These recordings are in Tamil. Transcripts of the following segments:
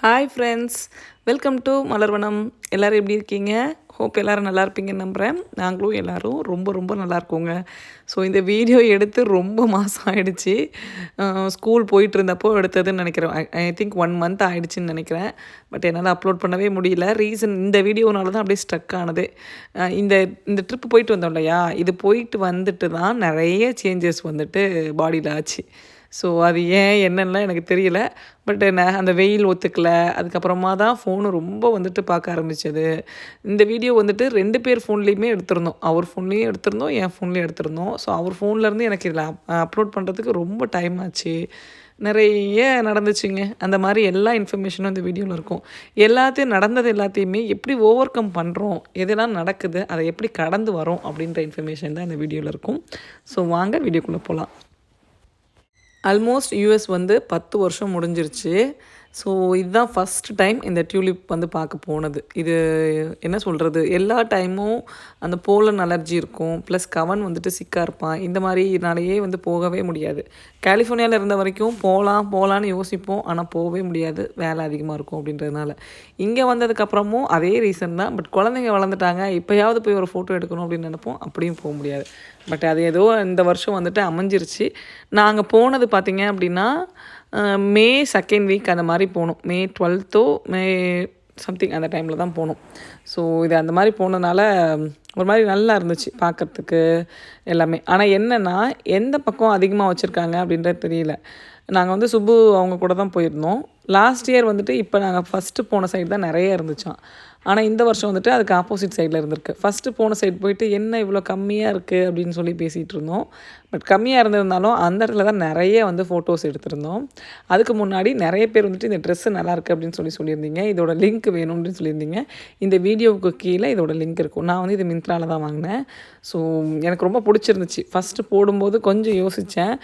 Hi friends, welcome to Malarvanam. எல்லோரும் எப்படி இருக்கீங்க? ஹோப் எல்லோரும் நல்லா இருப்பீங்கன்னு நம்புகிறேன். நாங்களும் எல்லோரும் ரொம்ப ரொம்ப நல்லா இருக்கோங்க. ஸோ இந்த வீடியோ எடுத்து ரொம்ப மாதம் ஆகிடுச்சு. ஸ்கூல் போயிட்டு இருந்தப்போ எடுத்ததுன்னு நினைக்கிறேன். ஐ திங்க் 1 மந்த் ஆகிடுச்சின்னு நினைக்கிறேன். பட் என்னால் அப்லோட் பண்ணவே முடியல. ரீசன் இந்த வீடியோனால தான் அப்படியே ஸ்ட்ரக் ஆனது. இந்த இந்த ட்ரிப்பு போயிட்டு வந்தோம் இல்லையா, இது போயிட்டு வந்துட்டு தான் நிறைய சேஞ்சஸ் வந்துட்டு பாடியில் ஆச்சு. ஸோ அது ஏன் என்னன்னுலாம் எனக்கு தெரியல. பட் அந்த வெயில் ஒத்துக்கல. அதுக்கப்புறமா தான் ஃபோனு ரொம்ப வந்துட்டு பார்க்க ஆரம்பித்தது. இந்த வீடியோ வந்துட்டு 2 பேர் ஃபோன்லேயுமே எடுத்திருந்தோம். அவர் ஃபோன்லேயும் எடுத்திருந்தோம், என் ஃபோன்லேயும் எடுத்திருந்தோம். ஸோ அவர் ஃபோன்லேருந்து எனக்கு இதில் அப்லோட் பண்ணுறதுக்கு ரொம்ப டைம் ஆச்சு. நிறைய நடந்துச்சுங்க. அந்த மாதிரி எல்லா இன்ஃபர்மேஷனும் இந்த வீடியோவில் இருக்கும். எல்லாத்தையும் நடந்தது எல்லாத்தையுமே எப்படி ஓவர் கம் பண்ணுறோம், எதெல்லாம் நடக்குது, அதை எப்படி கடந்து வரோம் அப்படின்ற இன்ஃபர்மேஷன் தான் இந்த வீடியோவில் இருக்கும். ஸோ வாங்க வீடியோக்குள்ளே போகலாம். ஆல்மோஸ்ட் யூஎஸ் வந்து 10 வருஷம் முடிஞ்சிருச்சு. ஸோ இதுதான் ஃபஸ்ட் டைம் இந்த டியூலிப் வந்து பார்க்க போனது. இது என்ன சொல்கிறது, எல்லா டைமும் அந்த போலன் அலர்ஜி இருக்கும். ப்ளஸ் கவன் வந்துட்டு சிக்காக இருப்பான். இந்த மாதிரினாலேயே வந்து போகவே முடியாது. கலிஃபோர்னியாவில் இருந்த வரைக்கும் போகலான்னு யோசிப்போம். ஆனால் போகவே முடியாது, வேலை அதிகமாக இருக்கும் அப்படின்றதுனால. இங்கே வந்ததுக்கப்புறமும் அதே ரீசன் தான். பட் குழந்தைங்க வளர்ந்துட்டாங்க, இப்போயாவது போய் ஒரு ஃபோட்டோ எடுக்கணும் அப்படின்னு நினைப்போம். அப்படியும் போக முடியாது. பட் அது ஏதோ இந்த வருஷம் வந்துட்டு அமைஞ்சிருச்சு. நாங்கள் போனது பார்த்திங்க அப்படின்னா மே 2nd வீக் அந்த மாதிரி போனோம். மே 12 மே சம்திங் அந்த டைமில் தான் போனோம். ஸோ இது அந்த மாதிரி போனதுனால ஒரு மாதிரி நல்லா இருந்துச்சு பார்க்குறதுக்கு எல்லாமே. ஆனால் என்னென்னா எந்த பக்கம் அதிகமாக வச்சுருக்காங்க அப்படின்றது தெரியல. நாங்கள் வந்து சுப்பு அவங்க கூட தான் போயிருந்தோம். லாஸ்ட் இயர் வந்துட்டு இப்போ நாங்கள் ஃபஸ்ட்டு போன சைடு தான் நிறைய இருந்துச்சான். ஆனால் இந்த வருஷம் வந்துட்டு அதுக்கு ஆப்போசிட் சைடில் இருந்திருக்கு. ஃபஸ்ட்டு போன சைடு போயிட்டு என்ன இவ்வளோ கம்மியாக இருக்குது அப்படின்னு சொல்லி பேசிகிட்டு இருந்தோம். பட் கம்மியாக இருந்திருந்தாலும் அந்த இடத்துல தான் நிறைய வந்து ஃபோட்டோஸ் எடுத்திருந்தோம். அதுக்கு முன்னாடி நிறைய பேர் வந்துட்டு இந்த ட்ரெஸ்ஸு நல்லாயிருக்கு அப்படின்னு சொல்லியிருந்தீங்க. இதோட லிங்க் வேணும் அப்படின்னு சொல்லியிருந்தீங்க. இந்த வீடியோவுக்கு கீழே இதோட லிங்க் இருக்கும். நான் வந்து இது மிந்த்ராவில் தான் வாங்கினேன். ஸோ எனக்கு ரொம்ப பிடிச்சிருந்துச்சு. ஃபஸ்ட்டு போடும்போது கொஞ்சம் யோசித்தேன்.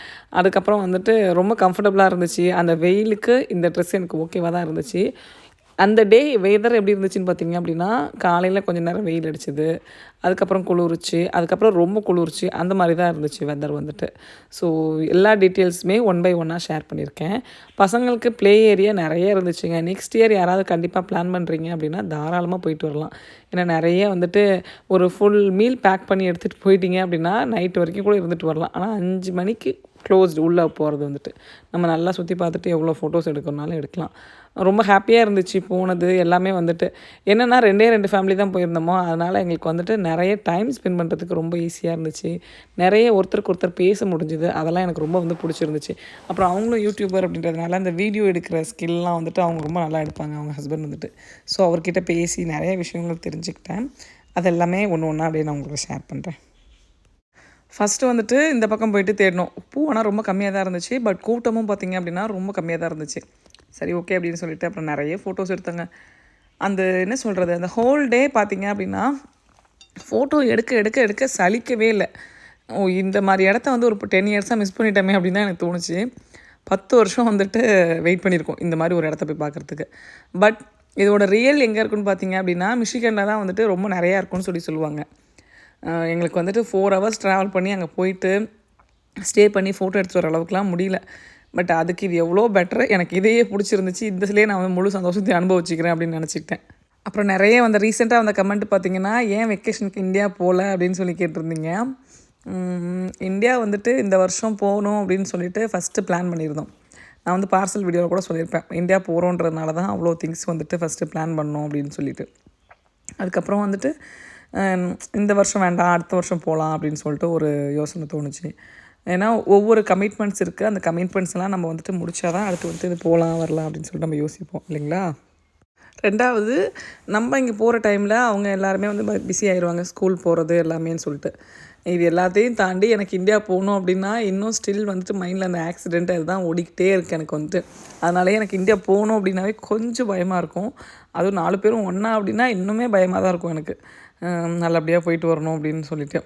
அதுக்கப்புறம் வந்துட்டு ரொம்ப கம்ஃபர்டபுளாக இருந்துச்சு. அந்த வெயிலுக்கு இந்த ட்ரெஸ் எனக்கு ஓகேவாக தான் இருந்துச்சு. அந்த டே வெதர் எப்படி இருந்துச்சுன்னு பார்த்தீங்க அப்படின்னா, காலையில் கொஞ்சம் நேரம் வெயில் அடிச்சது, அதுக்கப்புறம் குளிர்ச்சி, அதுக்கப்புறம் ரொம்ப குளிர்ச்சி, அந்த மாதிரி தான் இருந்துச்சு வெதர் வந்துட்டு. ஸோ எல்லா டீட்டெயில்ஸுமே 1 பை 1 ஷேர் பண்ணியிருக்கேன். பசங்களுக்கு ப்ளே ஏரியா நிறைய இருந்துச்சுங்க. நெக்ஸ்ட் இயர் யாராவது கண்டிப்பாக பிளான் பண்ணுறீங்க அப்படின்னா தாராளமாக போயிட்டு வரலாம். ஏன்னா நிறைய வந்துட்டு ஒரு ஃபுல் மீல் பேக் பண்ணி எடுத்துகிட்டு போயிட்டீங்க அப்படின்னா நைட் வரைக்கும் கூட இருந்துட்டு வரலாம். ஆனால் 5 மணிக்கு க்ளோஸ்டு உள்ளே போகிறது வந்துட்டு. நம்ம நல்லா சுற்றி பார்த்துட்டு எவ்வளோ ஃபோட்டோஸ் எடுக்கணுனாலும் எடுக்கலாம். ரொம்ப ஹாப்பியாக இருந்துச்சு போனது எல்லாமே வந்துட்டு. என்னென்னா 2 ஃபேமிலி தான் போயிருந்தோமோ, அதனால் எங்களுக்கு வந்துட்டு நிறைய டைம் ஸ்பெண்ட் பண்ணுறதுக்கு ரொம்ப ஈஸியாக இருந்துச்சு. நிறைய ஒருத்தருக்கு ஒருத்தர் பேச முடிஞ்சுது. அதெல்லாம் எனக்கு ரொம்ப வந்து பிடிச்சிருந்துச்சு. அப்புறம் அவங்களும் யூடியூபர் அப்படின்றதுனால அந்த வீடியோ எடுக்கிற ஸ்கில்லாம் வந்துட்டு அவங்க ரொம்ப நல்லா எடுப்பாங்க, அவங்க ஹஸ்பண்ட் வந்துட்டு. ஸோ அவர்கிட்ட பேசி நிறைய விஷயங்கள் தெரிஞ்சுக்கிட்டேன். அது எல்லாமே ஒன்று ஒன்றா அப்படியே நான் உங்களுக்கு ஷேர் பண்ணுறேன். ஃபஸ்ட்டு வந்துட்டு இந்த பக்கம் போயிட்டு தேடினோம். பூ ஆனால் ரொம்ப கம்மியாக தான் இருந்துச்சு. பட் கூட்டமும் பார்த்திங்க அப்படின்னா ரொம்ப கம்மியாக தான் இருந்துச்சு. சரி ஓகே அப்படின்னு சொல்லிட்டு அப்புறம் நிறைய ஃபோட்டோஸ் எடுத்தாங்க. அந்த என்ன சொல்கிறது, அந்த ஹோல் டே பார்த்திங்க அப்படின்னா ஃபோட்டோ எடுக்க எடுக்க எடுக்க சலிக்கவே இல்லை. இந்த மாதிரி இடத்த வந்து ஒரு 10 இயர்ஸாக மிஸ் பண்ணிட்டோமே அப்படின்னு தான் எனக்கு தோணுச்சு. 10 வருஷம் வந்துட்டு வெயிட் பண்ணியிருக்கோம் இந்த மாதிரி ஒரு இடத்த போய் பார்க்குறதுக்கு. பட் இதோட ரியல் எங்கே இருக்குன்னு பார்த்திங்க அப்படின்னா மிஷிகனில் தான் வந்துட்டு ரொம்ப நிறையா இருக்குன்னு சொல்லுவாங்க. எங்களுக்கு வந்துட்டு 4 ஹவர்ஸ் ட்ராவல் பண்ணி அங்கே போயிட்டு ஸ்டே பண்ணி ஃபோட்டோ எடுத்து வர அளவுக்குலாம் முடியல. பட் அதுக்கு இது எவ்வளோ பெட்டர். எனக்கு இதையே பிடிச்சிருந்துச்சு. இதுலேயே நான் வந்து முழு சந்தோஷத்தையும் அனுபவிச்சிக்கிறேன் அப்படின்னு நினச்சிக்கிட்டேன். அப்புறம் நிறைய வந்து ரீசெண்டாக வந்த கமெண்ட் பார்த்திங்கன்னா, ஏன் வெக்கேஷனுக்கு இந்தியா போகல அப்படின்னு சொல்லி கேட்டிருந்தீங்க. இந்தியா வந்துட்டு இந்த வருஷம் போகணும் அப்படின்னு சொல்லிட்டு ஃபஸ்ட்டு பிளான் பண்ணியிருந்தோம். நான் வந்து பார்சல் வீடியோவில் கூட சொல்லியிருப்பேன். இந்தியா போகிறோன்றதுனால தான் அவ்வளோ திங்ஸ் வந்துட்டு ஃபஸ்ட்டு பிளான் பண்ணோம் அப்படின்னு சொல்லிட்டு. அதுக்கப்புறம் வந்துட்டு இந்த வருஷம் வேண்டாம், அடுத்த வருஷம் போகலாம் அப்படின்னு சொல்லிட்டு ஒரு யோசனை தோணுச்சு. ஏன்னா ஒவ்வொரு கமிட்மெண்ட்ஸ் இருக்குது. அந்த கமிட்மெண்ட்ஸ்லாம் நம்ம வந்துட்டு முடித்தா தான் அடுத்து வந்துட்டு இது போகலாம் வரலாம் அப்படின்னு சொல்லிட்டு நம்ம யோசிப்போம் இல்லைங்களா. 2வது நம்ம இங்கே போகிற டைமில் அவங்க எல்லாருமே வந்து பிஸி ஆயிடுவாங்க, ஸ்கூல் போகிறது எல்லாமேன்னு சொல்லிட்டு. இது எல்லாத்தையும் தாண்டி எனக்கு இந்தியா போகணும் அப்படின்னா இன்னும் ஸ்டில் வந்துட்டு மைண்டில் அந்த ஆக்சிடெண்ட் அதுதான் ஓடிக்கிட்டே இருக்குது எனக்கு வந்துட்டு. அதனாலே எனக்கு இந்தியா போகணும் அப்படின்னாவே கொஞ்சம் பயமாக இருக்கும். அதுவும் 4 பேரும் ஒன்றா அப்படின்னா இன்னுமே பயமாக தான் இருக்கும் எனக்கு. நல்லபடியாக போயிட்டு வரணும் அப்படின்னு சொல்லிட்டு.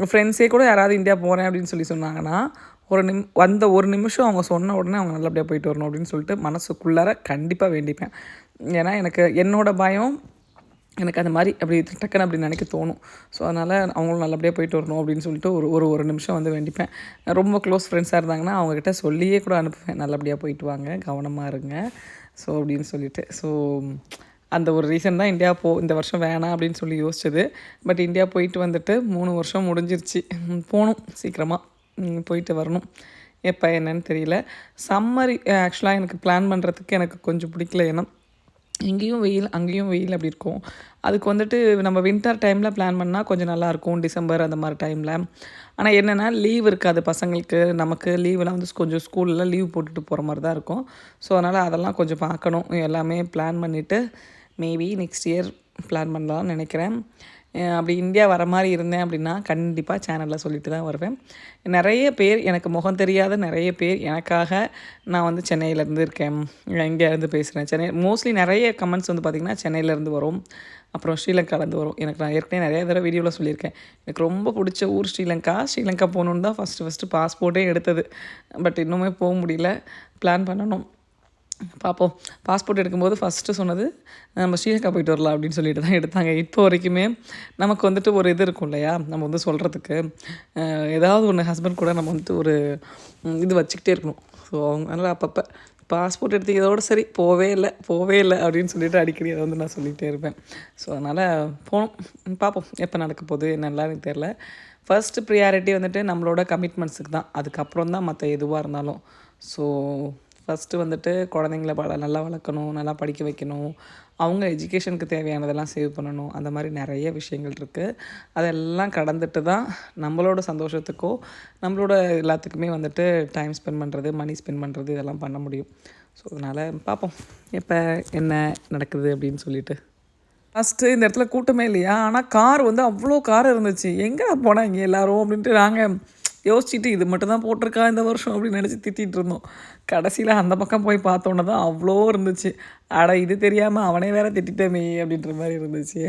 ஃப்ரெண்ட்ஸே கூட யாராவது இந்தியா போகிறேன் அப்படின்னு சொன்னாங்கன்னா வந்த ஒரு நிமிஷம் அவங்க சொன்ன உடனே அவங்க நல்லபடியாக போயிட்டு வரணும் அப்படின்னு சொல்லிட்டு மனசுக்குள்ளார கண்டிப்பாக வேண்டிப்பேன். ஏன்னா எனக்கு என்னோடய பயம் எனக்கு அந்த மாதிரி அப்படி டக்குன்னு அப்படி நினைக்க தோணும். ஸோ அதனால் அவங்களும் நல்லபடியாக போயிட்டு வரணும் அப்படின்னு சொல்லிட்டு ஒரு நிமிஷம் வந்து வேண்டிப்பேன். ரொம்ப க்ளோஸ் ஃப்ரெண்ட்ஸாக இருந்தாங்கன்னா அவங்கக்கிட்ட சொல்லியே கூட அனுப்புவேன், நல்லபடியாக போயிட்டு வாங்க, கவனமாக இருங்க. ஸோ அப்படின்னு சொல்லிட்டு அந்த ஒரு ரீசன் தான் இந்தியா இந்த வருஷம் வேணாம் அப்படின்னு சொல்லி யோசிச்சது. பட் இந்தியா போயிட்டு வந்துட்டு 3 வருஷம் முடிஞ்சிருச்சு. போகணும் சீக்கிரமாக போயிட்டு வரணும். எப்போ என்னன்னு தெரியல. சம்மர் ஆக்சுவலாக எனக்கு பிளான் பண்ணுறதுக்கு எனக்கு கொஞ்சம் பிடிக்கல. ஏன்னா இங்கேயும் வெயில் அங்கேயும் வெயில் அப்படி இருக்கும். அதுக்கு வந்துட்டு நம்ம வின்டர் டைமில் பிளான் பண்ணால் கொஞ்சம் நல்லாயிருக்கும், டிசம்பர் அந்த மாதிரி டைமில். ஆனால் என்னென்னா லீவ் இருக்காது பசங்களுக்கு. நமக்கு லீவெலாம் வந்து கொஞ்சம் ஸ்கூலில் லீவ் போட்டுட்டு போகிற மாதிரி தான் இருக்கும். ஸோ அதனால் அதெல்லாம் கொஞ்சம் பார்க்கணும். எல்லாமே பிளான் பண்ணிவிட்டு மேபி நெக்ஸ்ட் இயர் பிளான் பண்ணலாம்னு நினைக்கிறேன். அப்படி இந்தியா வர மாதிரி இருந்தேன் அப்படின்னா கண்டிப்பாக சேனலில் சொல்லிட்டு தான் வருவேன். நிறைய பேர் எனக்கு முகம் தெரியாத நிறைய பேர் எனக்காக நான் வந்து சென்னையிலேருந்து இருக்கேன், இங்கேருந்து பேசுகிறேன். மோஸ்ட்லி நிறைய கமெண்ட்ஸ் வந்து பார்த்திங்கன்னா சென்னையிலேருந்து வரும், அப்புறம் ஸ்ரீலங்காலேருந்து வரும். எனக்கு நான் ஏற்கனவே நிறைய தடவை வீடியோவில் சொல்லியிருக்கேன், எனக்கு ரொம்ப பிடிச்ச ஊர் ஸ்ரீலங்கா போகணுன்னு தான் ஃபஸ்ட்டு பாஸ்போர்ட்டே எடுத்தது. பட் இன்னுமே போக முடியல, பிளான் பண்ணணும், பார்ப்போம். பாஸ்போர்ட் எடுக்கும்போது ஃபஸ்ட்டு சொன்னது நம்ம ஸ்ரீலங்கா போயிட்டு வரலாம் அப்படின்னு சொல்லிட்டு தான் எடுத்தாங்க. இப்போ வரைக்குமே நமக்கு வந்துட்டு ஒரு இது இருக்கும் இல்லையா, நம்ம வந்து சொல்கிறதுக்கு ஏதாவது ஒன்று ஹஸ்பண்ட் கூட நம்ம வந்துட்டு ஒரு இது வச்சுக்கிட்டே இருக்கணும். ஸோ அதனால் அப்பப்போ பாஸ்போர்ட் எடுத்ததோடு சரி போவே இல்லை அப்படின்னு சொல்லிட்டு அடிக்கடி அதை வந்து நான் சொல்லிகிட்டே இருப்பேன். ஸோ அதனால் போகணும், பார்ப்போம் எப்போ நடக்க போகுது என்னெல்லாம் எனக்கு தெரில. ஃபர்ஸ்ட்டு ப்ரியாரிட்டி வந்துட்டு நம்மளோட கமிட்மெண்ட்ஸுக்கு தான், அதுக்கப்புறம் தான் மற்ற எதுவாக இருந்தாலும். ஸோ ஃபஸ்ட்டு வந்துட்டு குழந்தைங்கள நல்லா வளர்க்கணும், நல்லா படிக்க வைக்கணும், அவங்க எஜுகேஷனுக்கு தேவையானதெல்லாம் சேவ் பண்ணணும். அந்த மாதிரி நிறைய விஷயங்கள் இருக்குது. அதெல்லாம் கடந்துட்டு தான் நம்மளோட சந்தோஷத்துக்கோ நம்மளோட எல்லாத்துக்குமே வந்துட்டு டைம் ஸ்பெண்ட் பண்ணுறது, மணி ஸ்பெண்ட் பண்ணுறது இதெல்லாம் பண்ண முடியும். ஸோ அதனால் பார்ப்போம் எப்போ என்ன நடக்குது அப்படின்னு சொல்லிட்டு. ஃபஸ்ட்டு இந்த இடத்துல கூட்டமே இல்லையா, ஆனால் கார் வந்து அவ்வளோ கார் இருந்துச்சு. எங்கே போனால் இங்கே எல்லோரும் அப்படின்ட்டு நாங்கள் யோசிச்சுட்டு இது மட்டும் தான் போட்டிருக்கா இந்த வருஷம் அப்படின்னு நினச்சி திட்டிகிட்டு இருந்தோம். கடைசியில் அந்த பக்கம் போய் பார்த்தோன்னே தான் அவ்வளோ இருந்துச்சு. அட இது தெரியாமல் அவனே வேறு திட்டமே அப்படின்ற மாதிரி இருந்துச்சு.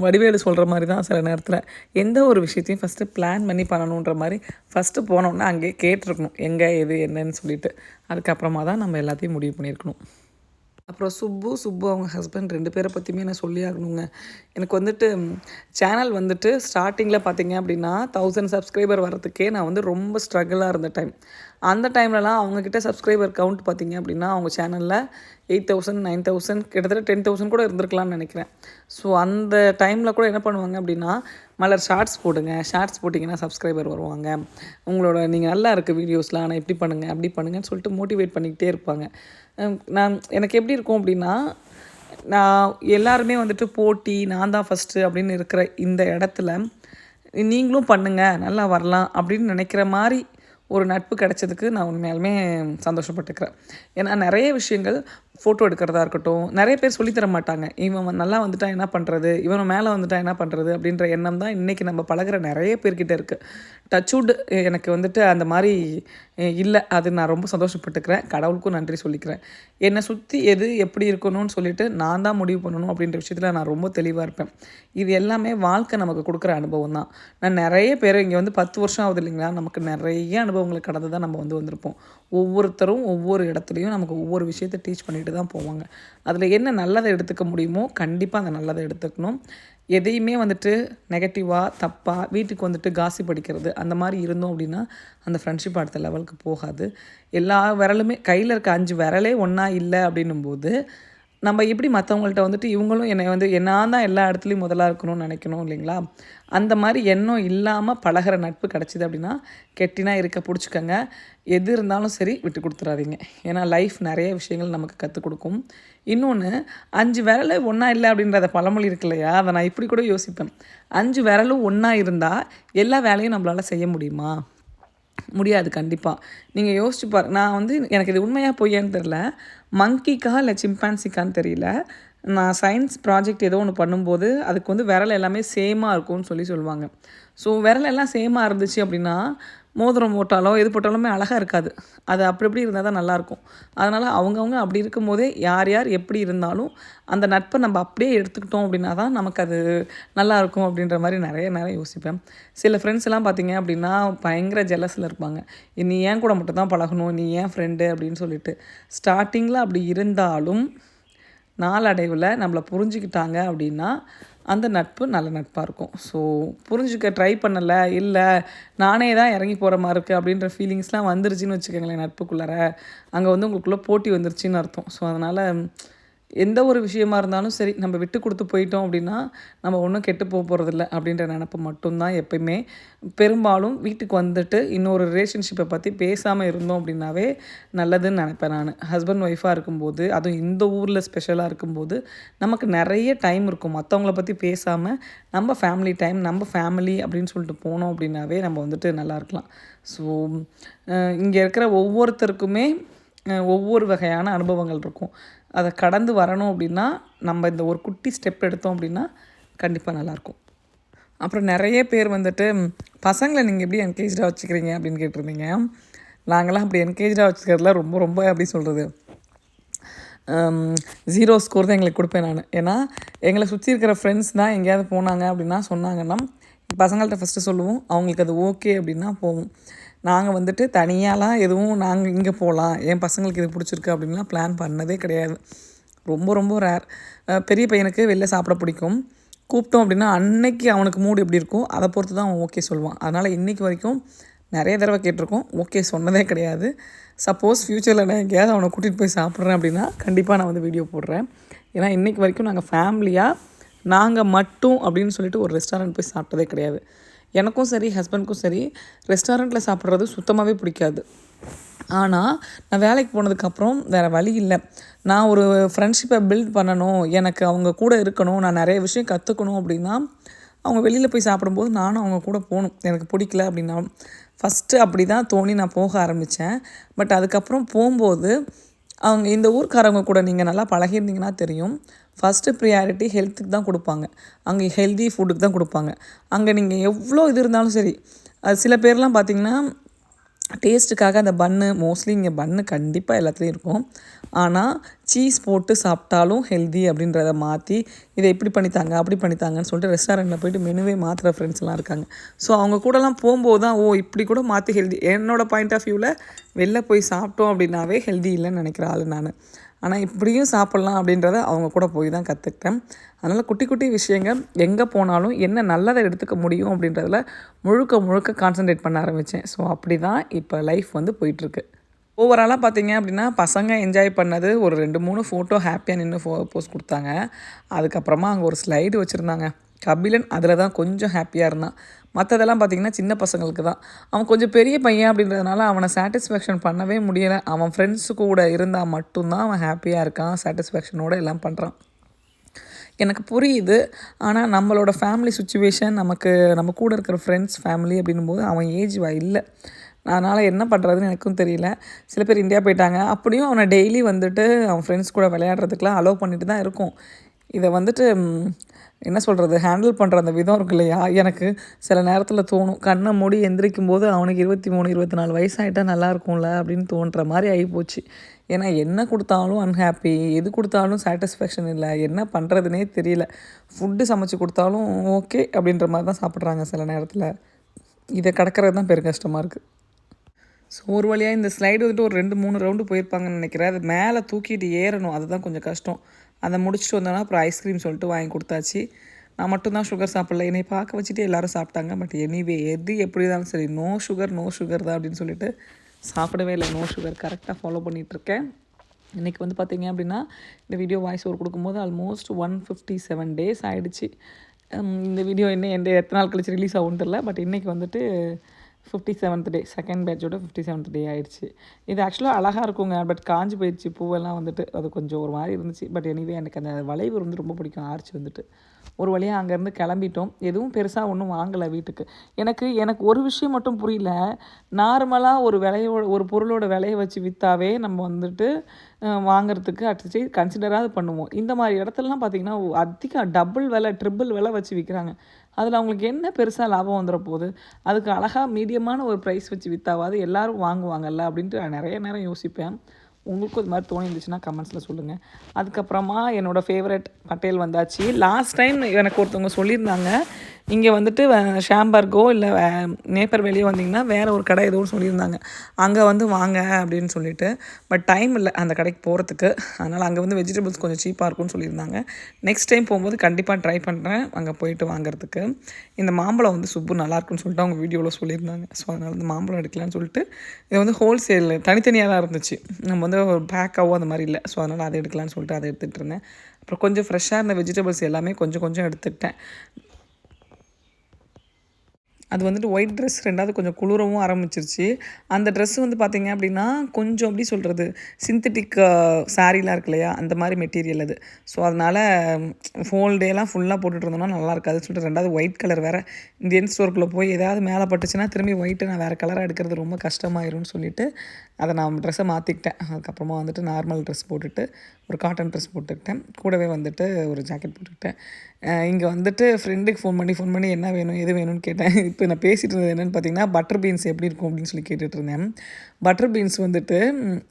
வடிவேலு சொல்கிற மாதிரி தான் சில நேரத்தில் எந்த ஒரு விஷயத்தையும் ஃபஸ்ட்டு பிளான் பண்ணி பண்ணணுன்ற மாதிரி ஃபஸ்ட்டு போனோன்னா அங்கேயே கேட்டிருக்கணும் எங்கே எது என்னன்னு சொல்லிட்டு. அதுக்கப்புறமா தான் நம்ம எல்லாத்தையும் முடிவு பண்ணியிருக்கணும். அப்புறம் சுப்பு அவங்க ஹஸ்பண்ட் 2 பேரை பற்றியுமே நான் சொல்லி ஆகணுங்க. எனக்கு வந்துட்டு சேனல் வந்துட்டு ஸ்டார்டிங்கில் பார்த்தீங்க அப்படின்னா 1000 சப்ஸ்கிரைபர் வரதுக்கே நான் வந்து ரொம்ப ஸ்ட்ரகிளாக இருந்த டைம். அந்த டைம்லலாம் அவங்கக்கிட்ட சப்ஸ்கிரைபர் கவுண்ட் பார்த்திங்க அப்படின்னா அவங்க சேனலில் 8000 9000 கிட்டத்தட்ட 10,000 கூட இருந்திருக்கலாம்னு நினைக்கிறேன். ஸோ அந்த டைமில் கூட என்ன பண்ணுவாங்க அப்படின்னா, மலர் ஷார்ட்ஸ் போடுங்க, ஷார்ட்ஸ் போட்டிங்கன்னா சப்ஸ்கிரைபர் வருவாங்க, உங்களோட நீங்கள் நல்லா இருக்குது வீடியோஸ்லாம், ஆனால் இப்படி பண்ணுங்கள் அப்படி பண்ணுங்கன்னு சொல்லிட்டு மோட்டிவேட் பண்ணிக்கிட்டே இருப்பாங்க. எனக்கு எப்படி இருக்கும் அப்படின்னா, நான் எல்லாருமே வந்துட்டு போட்டி நான் தான் ஃபஸ்ட்டு அப்படின்னு இருக்கிற இந்த இடத்துல நீங்களும் பண்ணுங்கள் நல்லா வரலாம் அப்படின்னு நினைக்கிற மாதிரி ஒரு நட்பு கிடச்சதுக்கு நான் உண்மையாலுமே சந்தோஷப்பட்டுக்கிறேன். ஏன்னா நிறைய விஷயங்கள் ஃபோட்டோ எடுக்கிறதா இருக்கட்டும், நிறைய பேர் சொல்லித்தர மாட்டாங்க. இவன் நல்லா வந்துட்டா என்ன பண்ணுறது, இவன் மேலே வந்துட்டா என்ன பண்ணுறது அப்படின்ற எண்ணம் தான் இன்றைக்கி நம்ம பழகிற நிறைய பேர்கிட்ட இருக்குது. டச்வுட் எனக்கு வந்துட்டு அந்த மாதிரி இல்லை. அது நான் ரொம்ப சந்தோஷப்பட்டுக்கிறேன். கடவுளுக்கும் நன்றி சொல்லிக்கிறேன். என்னை சுற்றி எது எப்படி இருக்கணும்னு சொல்லிட்டு நான் தான் முடிவு பண்ணணும் அப்படின்ற விஷயத்தில் நான் ரொம்ப தெளிவாக இருப்பேன். இது எல்லாமே வாழ்க்கை நமக்கு கொடுக்குற அனுபவம் தான். நான் நிறைய பேர் இங்கே வந்து 10 வருஷம் ஆகுது இல்லைங்களா, நமக்கு நிறைய அனுபவங்களை கடந்து தான் நம்ம வந்திருப்போம். ஒவ்வொருத்தரும் ஒவ்வொரு இடத்துலையும் நமக்கு ஒவ்வொரு விஷயத்தை டீச் பண்ணிட்டு தான் போவாங்க. அதில் என்ன நல்லதை எடுத்துக்க முடியுமோ கண்டிப்பாக அந்த நல்லதை எடுத்துக்கணும். எதையுமே வந்துட்டு நெகட்டிவாக தப்பாக வீட்டுக்கு வந்துட்டு காசி படிக்கிறது அந்த மாதிரி இருந்தோம் அப்படின்னா அந்த ஃப்ரெண்ட்ஷிப் அடுத்த லெவலுக்கு போகாது. எல்லா விரலுமே கையில் இருக்க 5 விரலே ஒன்றா இல்லை அப்படின்னும்போது நம்ம எப்படி மற்றவங்கள்ட்ட வந்துட்டு இவங்களும் என்னை வந்து நான் தான் எல்லா இடத்துலையும் முதலாக இருக்கணும்னு நினைக்கணும் இல்லைங்களா, அந்த மாதிரி எண்ணம் இல்லாமல் பழகிற நட்பு கிடச்சிது அப்படின்னா கெட்டினா இருக்க பிடிச்சிக்கங்க. எது இருந்தாலும் சரி விட்டு கொடுத்துறாதீங்க. ஏன்னா லைஃப் நிறைய விஷயங்கள் நமக்கு கற்றுக் கொடுக்கும். இன்னொன்று 5 விரல் ஒன்றா இல்லை அப்படின்றத பழமொழி இருக்கு இல்லையா, அதை நான் இப்படி கூட யோசிப்பேன். 5 விரலும் ஒன்றா இருந்தால் எல்லா வேலையும் நம்மளால் செய்ய முடியுமா? முடியாது கண்டிப்பாக. நீங்கள் யோசிச்சு நான் வந்து எனக்கு இது உண்மையாக பொய்யான்னு தெரில, மங்கிக்கா இல்லை சிம்பான்சிக்கான்னு தெரியல, நான் சயின்ஸ் ப்ராஜெக்ட் ஏதோ ஒன்று பண்ணும்போது அதுக்கு வந்து விரல் எல்லாமே சேமாக இருக்கும்னு சொல்லுவாங்க. ஸோ விரல் எல்லாம் சேமாக இருந்துச்சு அப்படின்னா மோதிரம் போட்டாலோ எது போட்டாலுமே அழகாக இருக்காது. அது அப்படி இருந்தால் தான் நல்லாயிருக்கும். அதனால் அவங்கவுங்க அப்படி இருக்கும்போதே யார் எப்படி இருந்தாலும் அந்த நட்பை நம்ம அப்படியே எடுத்துக்கிட்டோம் அப்படின்னா தான் நமக்கு அது நல்லாயிருக்கும் அப்படின்ற மாதிரி நிறைய யோசிப்பேன். சில ஃப்ரெண்ட்ஸ் எல்லாம் பார்த்திங்க அப்படின்னா பயங்கர ஜெலஸில் இருப்பாங்க. நீ ஏன் கூட மட்டும் தான் பழகணும், நீ ஏன் ஃப்ரெண்டு அப்படின்னு சொல்லிட்டு. ஸ்டார்டிங்கில் அப்படி இருந்தாலும் நாளடைவில் நம்மளை புரிஞ்சுக்கிட்டாங்க அப்படின்னா அந்த நட்பு நல்ல நட்பாக இருக்கும். ஸோ புரிஞ்சுக்க ட்ரை பண்ணலை, இல்லை நானே தான் இறங்கி போகிற மாதிரி இருக்குது அப்படின்ற ஃபீலிங்ஸ்லாம் வந்துருச்சுன்னு வச்சுக்கோங்களேன் நட்புக்குள்ளார, அங்கே வந்து உங்களுக்குள்ளே போட்டி வந்துருச்சுன்னு அர்த்தம். ஸோ அதனால் எந்த ஒரு விஷயமா இருந்தாலும் சரி, நம்ம விட்டு கொடுத்து போயிட்டோம் அப்படின்னா நம்ம ஒன்றும் கெட்டு போகிறதில்ல அப்படின்ற நினப்பு மட்டும்தான் எப்பயுமே. பெரும்பாலும் வீட்டுக்கு வந்துட்டு இன்னொரு ரிலேஷன்ஷிப்பை பற்றி பேசாமல் இருந்தோம் அப்படின்னாவே நல்லதுன்னு நினைப்பேன் நான். ஹஸ்பண்ட் ஒய்ஃபாக இருக்கும்போது, அதுவும் இந்த ஊரில் ஸ்பெஷலாக இருக்கும்போது நமக்கு நிறைய டைம் இருக்கும். மற்றவங்கள பற்றி பேசாமல் நம்ம ஃபேமிலி டைம், நம்ம ஃபேமிலி அப்படின்னு சொல்லிட்டு போனோம் அப்படின்னாவே நம்ம வந்துட்டு நல்லா இருக்கலாம். ஸோ இங்கே இருக்கிற ஒவ்வொருத்தருக்குமே ஒவ்வொரு வகையான அனுபவங்கள் இருக்கும். அதை கடந்து வரணும் அப்படின்னா நம்ம இந்த ஒரு குட்டி ஸ்டெப் எடுத்தோம் அப்படின்னா கண்டிப்பாக நல்லாயிருக்கும். அப்புறம் நிறைய பேர் வந்துட்டு பசங்களை நீங்கள் எப்படி என்கேஜாக வச்சுக்கிறீங்க அப்படின்னு கேட்டிருந்தீங்க. நாங்களாம் அப்படி என்கேஜாக வச்சுக்கிறதுல ரொம்ப ரொம்ப எப்படி சொல்கிறது, 0 ஸ்கோர் தான் எங்களுக்கு கொடுப்பேன் நான். ஏன்னா எங்களை சுற்றி இருக்கிற ஃப்ரெண்ட்ஸ் தான் எங்கேயாவது போனாங்க அப்படின்னா சொன்னாங்கன்னா பசங்கள்கிட்ட ஃபஸ்ட்டு சொல்லுவோம், அவங்களுக்கு அது ஓகே அப்படின்னா போவோம். நாங்கள் வந்துட்டு தனியாலாம் எதுவும் நாங்கள் இங்கே போகலாம், என் பசங்களுக்கு இது பிடிச்சிருக்கு அப்படின்லாம் பிளான் பண்ணதே கிடையாது. ரொம்ப ரொம்ப ரேர். பெரிய பையனுக்கு வெளில சாப்பிட பிடிக்கும். கூப்பிட்டோம் அப்படின்னா அன்னைக்கு அவனுக்கு மூடு எப்படி இருக்கும் அதை பொறுத்து தான் அவன் ஓகே சொல்லுவான். அதனால் இன்றைக்கி வரைக்கும் நிறைய தடவை கேட்டிருக்கோம், ஓகே சொன்னதே கிடையாது. சப்போஸ் ஃப்யூச்சரில் நான் எங்கேயாவது அவனை கூட்டிகிட்டு போய் சாப்பிட்றேன் அப்படின்னா கண்டிப்பாக நான் வந்து வீடியோ போடுறேன். ஏன்னா இன்றைக்கி வரைக்கும் நாங்கள் ஃபேமிலியாக நாங்கள் மட்டும் அப்படின்னு சொல்லிட்டு ஒரு ரெஸ்டாரண்ட் போய் சாப்பிட்டதே கிடையாது. எனக்கும் சரி ஹஸ்பண்டுக்கும் சரி ரெஸ்டாரண்ட்டில் சாப்பிட்றது சுத்தமாகவே பிடிக்காது. ஆனால் நான் வேலைக்கு போனதுக்கப்புறம் வேறு வழி இல்லை, நான் ஒரு ஃப்ரெண்ட்ஷிப்பை பில்ட் பண்ணணும், எனக்கு அவங்க கூட இருக்கணும், நான் நிறைய விஷயம் கற்றுக்கணும் அப்படின்னா அவங்க வெளியில் போய் சாப்பிடும்போது நானும் அவங்க கூட போகணும். எனக்கு பிடிக்கல அப்படின்னா ஃபஸ்ட்டு அப்படி தான் தோணி நான் போக ஆரம்பித்தேன். பட் அதுக்கப்புறம் போகும்போது அவங்க இந்த ஊர்க்காரவங்க கூட நீங்கள் நல்லா பழகியிருந்தீங்கன்னா தெரியும், ஃபஸ்ட்டு ப்ரியாரிட்டி ஹெல்த்துக்கு தான் கொடுப்பாங்க. அங்கே ஹெல்தி ஃபுட்டுக்கு தான் கொடுப்பாங்க. அங்கே நீங்கள் எவ்வளோ இது இருந்தாலும் சரி, அது சில பேர்லாம் பார்த்திங்கன்னா டேஸ்ட்டுக்காக அந்த பன்னு, மோஸ்ட்லி இங்கே பன்னு கண்டிப்பாக எல்லாத்துலேயும் இருக்கும், ஆனால் சீஸ் போட்டு சாப்பிட்டாலும் ஹெல்தி அப்படின்றத மாற்றி இதை இப்படி பண்ணித்தாங்க அப்படி பண்ணித்தாங்கன்னு சொல்லிட்டு ரெஸ்டாரண்ட்டில் போய்ட்டு மெனுவே மாற்றுற ஃப்ரெண்ட்ஸ்லாம் இருக்காங்க. ஸோ அவங்க கூடலாம் போகும்போது தான் இப்படி கூட மாற்றி ஹெல்தி, என்னோடய பாயிண்ட் ஆஃப் வியூவில் வெளில போய் சாப்பிட்டோம் அப்படின்னாவே ஹெல்தி இல்லைன்னு நினைக்கிற ஆள் நான். ஆனால் இப்படியும் சாப்பிட்லாம் அப்படின்றத அவங்க கூட போய் தான் கற்றுக்கிட்டேன். அதனால் குட்டி குட்டி விஷயங்கள் எங்கே போனாலும் என்ன நல்லதை எடுத்துக்க முடியும் அப்படின்றதில் முழுக்க முழுக்க கான்சன்ட்ரேட் பண்ண ஆரம்பித்தேன். ஸோ அப்படி தான் இப்போ லைஃப் வந்து போயிட்டுருக்கு. ஓவராலாக பார்த்தீங்க அப்படின்னா பசங்க என்ஜாய் பண்ணது ஒரு 2-3 ஃபோட்டோ ஹாப்பியாக நின்று போஸ்ட் கொடுத்தாங்க. அதுக்கப்புறமா அங்கே ஒரு ஸ்லைடு வச்சுருந்தாங்க, கபிலன் அதில் தான் கொஞ்சம் ஹாப்பியாக இருந்தான். மற்றதெல்லாம் பார்த்திங்கன்னா சின்ன பசங்களுக்கு தான். அவன் கொஞ்சம் பெரிய பையன் அப்படின்றதுனால அவனை சாட்டிஸ்ஃபேக்ஷன் பண்ணவே முடியலை. அவன் ஃப்ரெண்ட்ஸு கூட இருந்தால் மட்டும்தான் அவன் ஹாப்பியாக இருக்கான், சாட்டிஸ்ஃபேக்ஷனோடு எல்லாம் பண்ணுறான். எனக்கு புரியுது. ஆனால் நம்மளோட ஃபேமிலி சுச்சுவேஷன், நம்ம கூட இருக்கிற ஃப்ரெண்ட்ஸ் ஃபேமிலி அப்படின்னும்போது அவன் ஏஜ் இல்லை. அதனால் என்ன பண்ணுறதுன்னு எனக்கும் தெரியல. சில பேர் இந்தியா போயிட்டாங்க, அப்படியும் அவனை டெய்லி வந்துட்டு அவன் ஃப்ரெண்ட்ஸ் கூட விளையாடுறதுக்கெலாம் அலோவ் பண்ணிட்டு தான் இருக்கும். இதை வந்துட்டு என்ன சொல்கிறது, ஹேண்டில் பண்ணுற அந்த விதம் இருக்கு இல்லையா, எனக்கு சில நேரத்தில் தோணும், கண்ணை மூடி எந்திரிக்கும் போது அவனுக்கு 23-24 வயசாகிட்டா நல்லாயிருக்கும்ல அப்படின்னு தோன்ற மாதிரி ஆகிப்போச்சு. ஏன்னா என்ன கொடுத்தாலும் அன்ஹாப்பி, எது கொடுத்தாலும் சாட்டிஸ்ஃபேக்ஷன் இல்லை, என்ன பண்ணுறதுனே தெரியல. ஃபுட்டு சமைச்சு கொடுத்தாலும் ஓகே அப்படின்ற மாதிரி தான் சாப்பிட்றாங்க சில நேரத்தில். இதை கடக்கிறது தான் பெரும் கஷ்டமாக இருக்குது. ஸோ ஒரு வழியாக இந்த ஸ்லைடு வந்துட்டு ஒரு 2-3 ரவுண்டு போயிருப்பாங்கன்னு நினைக்கிறேன். அது மேலே தூக்கிட்டு ஏறணும், அதுதான் கொஞ்சம் கஷ்டம். அதை முடிச்சுட்டு வந்தோன்னா அப்புறம் ஐஸ்கிரீம் சொல்லிட்டு வாங்கி கொடுத்தாச்சு. நான் மட்டும்தான் சுகர் சாப்பிடல, என்னை பார்க்க வச்சுட்டு எல்லோரும் சாப்பிட்டாங்க. பட் எனிவே எது எப்படி இருந்தாலும் சரி நோ சுகர் தான் அப்படின்னு சொல்லிட்டு சாப்பிடவே இல்லை. நோ சுகர் கரெக்டாக ஃபாலோ பண்ணிகிட்ருக்கேன். இன்றைக்கி வந்து பார்த்திங்க அப்படின்னா இந்த வீடியோ வாய்ஸ் ஓவர் கொடுக்கும்போது ஆல்மோஸ்ட் 157 டேஸ் ஆகிடுச்சு. இந்த வீடியோ எத்தனை நாள் கழிச்சு ரிலீஸ் ஆகும்னு தெரில. பட் இன்றைக்கி வந்துட்டு 57th டே, செகண்ட் பேட்சோட 57th டே ஆகிடுச்சு. இது ஆக்சுவலாக அழகாக இருக்குங்க, பட் காஞ்சி போயிடுச்சு பூவெல்லாம் வந்துட்டு. அது கொஞ்சம் ஒரு மாதிரி இருந்துச்சு. பட் எனிவே எனக்கு அந்த வளைவு வந்து ரொம்ப பிடிக்கும், ஆர்ச் வந்துட்டு. ஒரு வழியாக அங்கேருந்து கிளம்பிட்டோம். எதுவும் பெருசாக ஒன்றும் வாங்கலை வீட்டுக்கு. எனக்கு ஒரு விஷயம் மட்டும் புரியல, நார்மலாக ஒரு பொருளோட விலையை வச்சு விற்றாவே நம்ம வந்துட்டு வாங்கிறதுக்கு அட்லீஸ்ட் கன்சிடராக பண்ணுவோம். இந்த மாதிரி இடத்துலலாம் பார்த்திங்கன்னா அதிகம் டபுள் விலை, ட்ரிபிள் விலை வச்சு விற்கிறாங்க. அதில் அவங்களுக்கு என்ன பெருசாக லாபம் வந்துட போகுது, அதுக்கு அழகாக மீடியமான ஒரு ப்ரைஸ் வச்சு விற்றாவது எல்லோரும் வாங்குவாங்கல்ல அப்படின்ட்டு நான் நிறைய நேரம் யோசிப்பேன். உங்களுக்கும் இது மாதிரி தோணி இருந்துச்சுன்னா கமெண்ட்ஸில் சொல்லுங்கள். அதுக்கப்புறமா என்னோடய ஃபேவரட் பட்டேல் வந்தாச்சு. லாஸ்ட் டைம் எனக்கு ஒருத்தவங்க சொல்லியிருந்தாங்க, இங்கே வந்துட்டு ஷாம்பர்கோ இல்லை நேப்பர் வெளியே வந்தீங்கன்னா வேறு ஒரு கடை ஏதோ சொல்லியிருந்தாங்க, அங்கே வந்து வாங்க அப்படின்னு சொல்லிட்டு. பட் டைம் இல்லை அந்த கடைக்கு போகிறதுக்கு. அதனால் அங்கே வந்து வெஜிடபிள்ஸ் கொஞ்சம் சீப்பாக இருக்கும்னு சொல்லியிருந்தாங்க. நெக்ஸ்ட் டைம் போகும்போது கண்டிப்பாக ட்ரை பண்ணுறேன் அங்கே போயிட்டு வாங்குறதுக்கு. இந்த மாம்பழம் வந்து சுப்பு நல்லாயிருக்குன்னு சொல்லிட்டு அவங்க வீடியோவில் சொல்லியிருந்தாங்க. ஸோ அதனால் இந்த மாம்பழம் எடுக்கலான்னு சொல்லிட்டு, இது வந்து ஹோல்சேல் தனித்தனியாக தான் இருந்துச்சு, நம்ம வந்து ஒரு பேக்காவோ அந்த மாதிரி இல்லை. ஸோ அதனால் அதை எடுக்கலான்னு சொல்லிட்டு அதை எடுத்துகிட்டு இருந்தேன். அப்புறம் கொஞ்சம் ஃப்ரெஷ்ஷாக இருந்த வெஜிடபிள்ஸ் எல்லாமே கொஞ்சம் கொஞ்சம் எடுத்துக்கிட்டேன். அது வந்துட்டு ஒயிட் ட்ரெஸ் 2வது கொஞ்சம் குளிரவும் ஆரம்பிச்சிருச்சு. அந்த ட்ரெஸ் வந்து பார்த்திங்க அப்படின்னா கொஞ்சம் எப்படி சொல்கிறது, சிந்தட்டிக் சாரீலாம் இருக்கு இல்லையா, அந்த மாதிரி மெட்டீரியல் அது. ஸோ அதனால் ஹோல் டேலாம் ஃபுல்லாக போட்டுட்டு இருந்தோம்னா நல்லா இருக்காதுன்னு சொல்லிட்டு 2வது ஒயிட் கலர் வேறு, இந்தியன் ஸ்டோருக்குள்ளே போய் ஏதாவது மேலே பட்டுச்சுன்னா திரும்பி ஒயிட்டு நான் வேறு கலராக எடுக்கிறது ரொம்ப கஷ்டமாயிரும்னு சொல்லிவிட்டு அதை நான் ட்ரெஸ்ஸை மாற்றிக்கிட்டேன். அதுக்கப்புறமா வந்துட்டு நார்மல் ட்ரெஸ் போட்டுட்டு ஒரு காட்டன் ட்ரெஸ் போட்டுக்கிட்டேன். கூடவே வந்துட்டு ஒரு ஜாக்கெட் போட்டுக்கிட்டேன். இங்கே வந்துட்டு ஃப்ரெண்டுக்கு ஃபோன் பண்ணி என்ன வேணும் எது வேணும்னு கேட்டேன். இப்போ நான் பேசிகிட்டு இருந்தது என்னென்னு பார்த்தீங்கன்னா, பட்டர் பீன்ஸ் எப்படி இருக்கும் அப்படின்னு சொல்லி கேட்டுட்டு இருந்தேன். பட்டர் பீன்ஸ் வந்துட்டு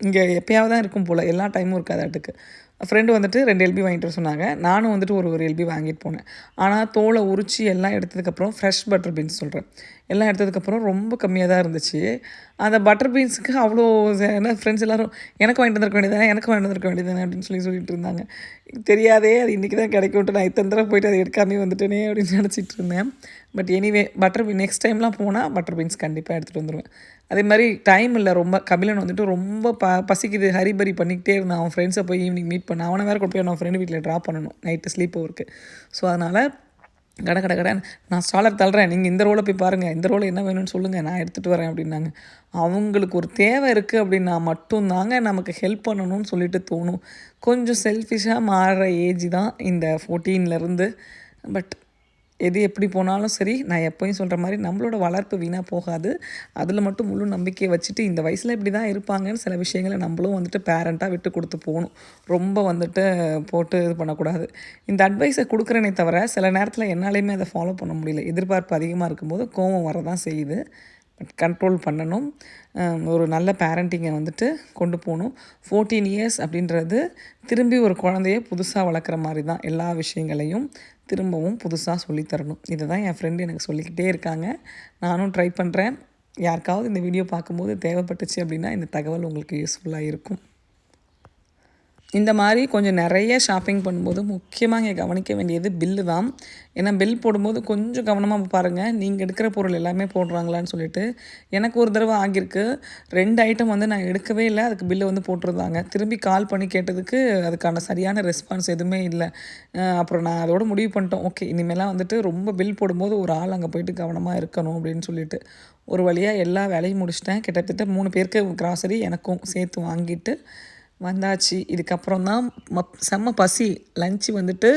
இங்கே எப்போயாவது தான் இருக்கும் போல், எல்லா டைமும் இருக்காதாட்டுக்கு. ஃப்ரெண்டு வந்துட்டு 2 எல்பி வாங்கிட்டு வர சொன்னாங்க. நானும் வந்துட்டு ஒரு எல்பி வாங்கிட்டு போனேன். ஆனால் தோலை உரித்து எல்லாம் எடுத்ததுக்கப்புறம் ஃப்ரெஷ் பட்டர் பீன்ஸ் சொல்கிறேன், எல்லாம் எடுத்ததுக்கப்புறம் ரொம்ப கம்மியாக தான் இருந்துச்சு. அந்த பட்டர் பீன்ஸுக்கு அவ்வளோ என்ன ஃப்ரெண்ட்ஸ் எல்லோரும் எனக்கு வாங்கிட்டு வந்துருக்க வேண்டியதானே அப்படின்னு சொல்லிட்டு இருந்தாங்க. தெரியாதே அது இன்றைக்கி தான் கிடைக்கும்ட்டு நான் இத்தனை தடவை போய்ட்டு அதை எடுக்காமே வந்துட்டேனே அப்படின்னு நினச்சிட்டு இருந்தேன். பட் எனிவே நெக்ஸ்ட் டைம்லாம் போனால் பட்டர் பீன்ஸ் கண்டிப்பாக எடுத்துகிட்டு வந்துடுவேன். அதே மாதிரி டைம் இல்லை ரொம்ப. கபிலன் வந்துட்டு ரொம்ப பசிக்குது ஹரிபரி பண்ணிக்கிட்டே இருந்தான். அவன் ஃப்ரெண்ட்ஸை போய் ஈவினிங் மீட் பண்ண, அவனை வேறு கொண்டு போய் அவன் ஃப்ரெண்டு வீட்டில் ட்ராப் பண்ணணும் நைட்டு ஸ்லீப் ஓவருக்கு. ஸோ அதனால் கடை நான் ஸ்டாலர் தள்ளுறேன், நீங்கள் இந்த ரோலை போய் பாருங்கள், இந்த ரோலை என்ன வேணும்னு சொல்லுங்கள், நான் எடுத்துகிட்டு வரேன் அப்படின்னாங்க. அவங்களுக்கு ஒரு தேவை இருக்குது அப்படின்னா மட்டும்தாங்க நமக்கு ஹெல்ப் பண்ணணும்னு சொல்லிட்டு தோணும். கொஞ்சம் செல்ஃபிஷாக மாறுற ஏஜ் தான் இந்த 14லேருந்து. பட் எது எப்படி போனாலும் சரி, நான் எப்போயும் சொல்கிற மாதிரி நம்மளோட வளர்ப்பு வீணாக போகாது. அதில் மட்டும் முழு நம்பிக்கையை வச்சுட்டு இந்த வயசில் இப்படி தான் இருப்பாங்கன்னு சில விஷயங்களை நம்மளும் வந்துட்டு பேரண்ட்டாக விட்டு கொடுத்து போகணும். ரொம்ப வந்துட்டு போட்டு இது பண்ணக்கூடாது. இந்த அட்வைஸை கொடுக்குறேனே தவிர சில நேரத்தில் என்னாலையுமே அதை ஃபாலோ பண்ண முடியல. எதிர்பார்ப்பு அதிகமாக இருக்கும்போது கோவம் வரதான் செய்யுது. பட் கண்ட்ரோல் பண்ணணும். ஒரு நல்ல பேரண்டிங்கை வந்துட்டு கொண்டு போகணும். 14 இயர்ஸ் அப்படின்றது திரும்பி ஒரு குழந்தைய புதுசாக வளர்க்குற மாதிரி தான். எல்லா விஷயங்களையும் திரும்பவும் புதுசாக சொல்லித்தரணும். இதை தான் என் ஃப்ரெண்டு எனக்கு சொல்லிக்கிட்டே இருக்காங்க. நானும் ட்ரை பண்ணுறேன். யாருக்காவது இந்த வீடியோ பார்க்கும்போது தேவைப்பட்டுச்சு அப்படின்னா இந்த தகவல் உங்களுக்கு யூஸ்ஃபுல்லாக இருக்கும். இந்த மாதிரி கொஞ்சம் நிறைய ஷாப்பிங் பண்ணும்போது முக்கியமாக இங்கே கவனிக்க வேண்டியது பில்லு தான். ஏன்னா பில் போடும்போது கொஞ்சம் கவனமாக பாருங்கள், நீங்கள் எடுக்கிற பொருள் எல்லாமே போடுறாங்களான்னு சொல்லிட்டு. எனக்கு ஒரு தடவை ஆகியிருக்கு. 2 ஐட்டம் வந்து நான் எடுக்கவே இல்லை, அதுக்கு பில்லு வந்து போட்டிருந்தாங்க. திரும்பி கால் பண்ணி கேட்டதுக்கு அதுக்கான சரியான ரெஸ்பான்ஸ் எதுவுமே இல்லை. அப்புறம் நான் அதோட முடிவு பண்ணிட்டோம், ஓகே இனிமேலாம் வந்துட்டு ரொம்ப பில் போடும்போது ஒரு ஆள் அங்கே போயிட்டு கவனமாக இருக்கணும் அப்படின்னு சொல்லிட்டு. ஒரு வழியாக எல்லா வேலையும் முடிச்சிட்டேன். கிட்டத்தட்ட 3 பேருக்கு கிராசரி எனக்கும் சேர்த்து வாங்கிட்டு வந்தாச்சு. இதுக்கப்புறம் தான் செம்ம பசி. லஞ்சு வந்துட்டு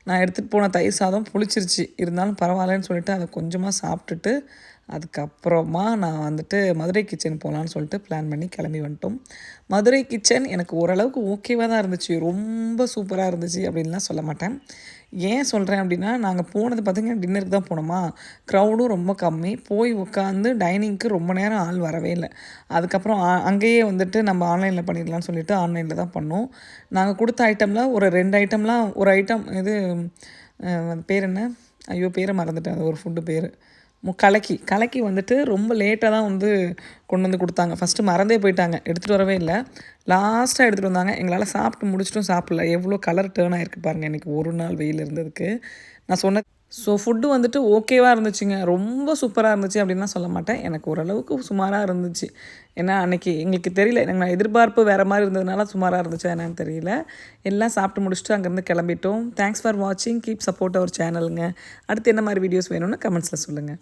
நான் எடுத்துகிட்டு போன தயிர் சாதம் புளிச்சிருச்சு, இருந்தாலும் பரவாயில்லன்னு சொல்லிட்டு அதை கொஞ்சமாக சாப்பிட்டுட்டு அதுக்கப்புறமா நான் வந்துட்டு மதுரை கிச்சன் போகலான்னு சொல்லிட்டு பிளான் பண்ணி கிளம்பி வந்துட்டோம். மதுரை கிச்சன் எனக்கு ஓரளவுக்கு ஓகேவாக தான் இருந்துச்சு, ரொம்ப சூப்பராக இருந்துச்சு அப்படின்லாம் சொல்ல மாட்டேன். ஏன் சொல்கிறேன் அப்படின்னா, நாங்கள் போனது பார்த்திங்கன்னா டின்னருக்கு தான் போனோமா, க்ரௌடும் ரொம்ப கம்மி. போய் உட்காந்து டைனிங்க்கு ரொம்ப நேரம் ஆள் வரவே இல்லை. அதுக்கப்புறம் அங்கேயே வந்துட்டு நம்ம ஆன்லைனில் பண்ணிடலான்னு சொல்லிவிட்டு ஆன்லைனில் தான் பண்ணோம். நாங்கள் கொடுத்த ஐட்டமில் ஒரு 2 ஐட்டம்லாம், ஒரு ஐட்டம் இது பேர் என்ன, ஐயோ பேரை மறந்துட்டேன், அது ஒரு ஃபுட்டு பேர், கலக்கி வந்துட்டு ரொம்ப லேட்டாக தான் வந்து கொண்டு வந்து கொடுத்தாங்க. ஃபஸ்ட்டு மறந்தே போயிட்டாங்க, எடுத்துகிட்டு வரவே இல்லை. லாஸ்ட்டாக எடுத்துகிட்டு வந்தாங்க. எங்களால் சாப்பிட்டு முடிச்சிட்டும் சாப்பிடல. எவ்வளோ கலர் டேர்ன் ஆகிருக்கு பாருங்கள் இன்றைக்கி ஒரு நாள் வெயில் இருந்ததுக்கு. நான் சொன்ன ஸோ ஃபுட்டு வந்துட்டு ஓகேவாக இருந்துச்சுங்க, ரொம்ப சூப்பராக இருந்துச்சு அப்படின்லாம் சொல்ல மாட்டேன். எனக்கு ஓரளவுக்கு சுமாராக இருந்துச்சு. ஏன்னா அன்றைக்கி எங்களுக்கு தெரியல, எனக்கு நான் எதிர்பார்ப்பு வேறு மாதிரி இருந்ததுனால சுமாராக இருந்துச்சா என்னன்னு தெரியல. எல்லாம் சாப்பிட்டு முடிச்சுட்டு அங்கேருந்து கிளம்பிட்டோம். தேங்க்ஸ் ஃபார் வாட்சிங், கீப் சப்போர்ட் அவர் சேனலுங்க. அடுத்து என்ன மாதிரி வீடியோஸ் வேணும்னு கமெண்ட்ஸில் சொல்லுங்கள்.